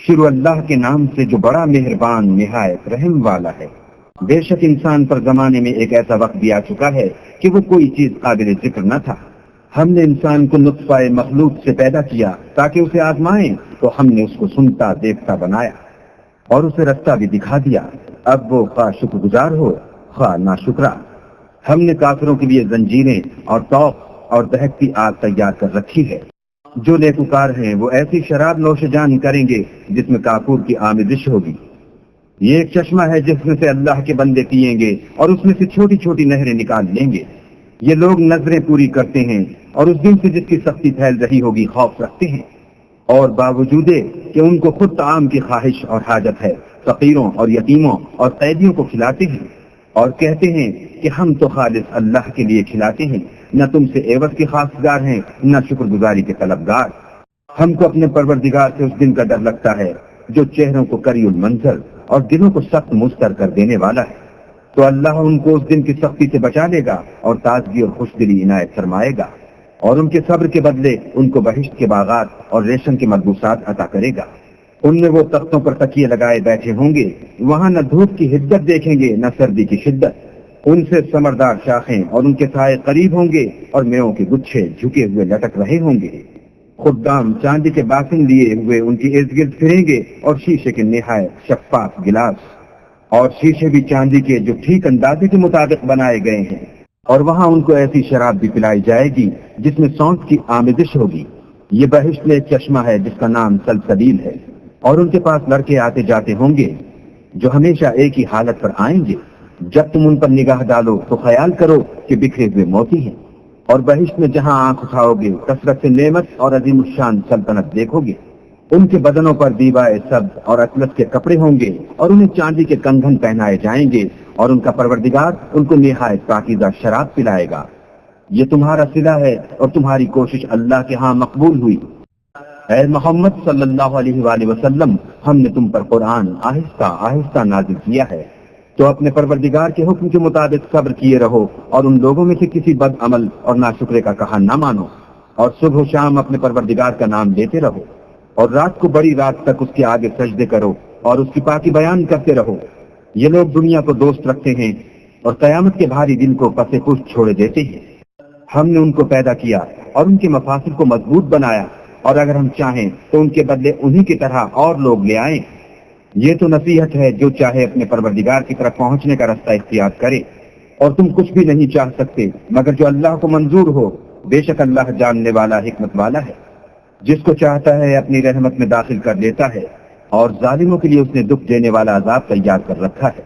شروع اللہ کے نام سے جو بڑا مہربان نہایت رحم والا ہے۔ بے شک انسان پر زمانے میں ایک ایسا وقت بھی آ چکا ہے کہ وہ کوئی چیز قابل ذکر نہ تھا۔ ہم نے انسان کو نطفہ مخلوق سے پیدا کیا تاکہ اسے آزمائیں، تو ہم نے اس کو سنتا دیکھتا بنایا اور اسے رستہ بھی دکھا دیا۔ اب وہ خواہ شکر گزار ہو خواہ ناشکرا۔ ہم نے کافروں کے لیے زنجیریں اور توق اور دہکتی آگ تیار کر رکھی ہے۔ جو نیکوکار ہیں وہ ایسی شراب نوش جان کریں گے جس میں کافور کی آمیزش ہوگی۔ یہ ایک چشمہ ہے جس میں سے اللہ کے بندے پیئیں گے اور اس میں سے چھوٹی چھوٹی نہریں نکال لیں گے۔ یہ لوگ نظریں پوری کرتے ہیں اور اس دن سے جس کی سختی پھیل رہی ہوگی خوف رکھتے ہیں، اور باوجود کہ ان کو خود طعام کی خواہش اور حاجت ہے، فقیروں اور یتیموں اور قیدیوں کو کھلاتے ہیں اور کہتے ہیں کہ ہم تو خالص اللہ کے لیے کھلاتے ہیں، نہ تم سے عوض کے خواستگار ہیں نہ شکر گزاری کے طلبگار۔ ہم کو اپنے پروردگار سے اس دن کا ڈر لگتا ہے جو چہروں کو کری المنظر اور دلوں کو سخت مستر کر دینے والا ہے۔ تو اللہ ان کو اس دن کی سختی سے بچا لے گا اور تازگی اور خوش دلی عنایت فرمائے گا، اور ان کے صبر کے بدلے ان کو بہشت کے باغات اور ریشم کے ملبوسات عطا کرے گا۔ ان میں وہ تختوں پر تکیے لگائے بیٹھے ہوں گے، وہاں نہ دھوپ کی حدت دیکھیں گے نہ سردی کی شدت۔ ان سے ثمردار شاخیں اور ان کے سائے قریب ہوں گے اور میووں کے گچھے جھکے ہوئے لٹک رہے ہوں گے۔ خدام چاندی کے باسن لیے ہوئے ان کی ارد گرد پھریں گے اور شیشے کے نہایت شفاف گلاس، اور شیشے بھی چاندی کے جو ٹھیک اندازے کے مطابق بنائے گئے ہیں، اور وہاں ان کو ایسی شراب بھی پلائی جائے گی جس میں سونف کی آمیزش ہوگی۔ یہ بہشت میں ایک چشمہ ہے جس کا نام سلسبیل ہے، اور ان کے پاس لڑکے آتے جاتے ہوں گے جو ہمیشہ ایک ہی حالت پر آئیں گے۔ جب تم ان پر نگاہ ڈالو تو خیال کرو کہ بکھرے ہوئے موتی ہیں، اور بہشت میں جہاں آنکھ اٹھاؤ گے کثرت سے نعمت اور عظیم الشان سلطنت دیکھو گے۔ ان کے بدنوں پر دیبائے سبز اور اطلس کے کپڑے ہوں گے، اور انہیں چاندی کے کنگن پہنائے جائیں گے، اور ان کا پروردگار ان کو نہایت پاکیزہ شراب پلائے گا۔ یہ تمہارا صلہ ہے اور تمہاری کوشش اللہ کے ہاں مقبول ہوئی۔ اے محمد صلی اللہ علیہ وآلہ وسلم، ہم نے تم پر قرآن آہستہ آہستہ نازل کیا ہے، تو اپنے پروردگار کے حکم کے مطابق صبر کیے رہو، اور ان لوگوں میں سے کسی بد عمل اور ناشکرے کا کہا نہ مانو، اور صبح و شام اپنے پروردگار کا نام لیتے رہو، اور رات کو بڑی رات تک اس کے آگے سجدے کرو اور اس کی پاکی بیان کرتے رہو۔ یہ لوگ دنیا کو دوست رکھتے ہیں اور قیامت کے بھاری دن کو پس پشت چھوڑے دیتے ہیں۔ ہم نے ان کو پیدا کیا اور ان کے مفاصل کو مضبوط بنایا، اور اگر ہم چاہیں تو ان کے بدلے انہی کی طرح اور لوگ لے آئیں۔ یہ تو نصیحت ہے، جو چاہے اپنے پروردگار کی طرف پہنچنے کا رستہ اختیار کرے، اور تم کچھ بھی نہیں چاہ سکتے مگر جو اللہ کو منظور ہو۔ بے شک اللہ جاننے والا حکمت والا ہے۔ جس کو چاہتا ہے اپنی رحمت میں داخل کر لیتا ہے، اور ظالموں کے لیے اس نے دکھ دینے والا عذاب تیار کر رکھا ہے۔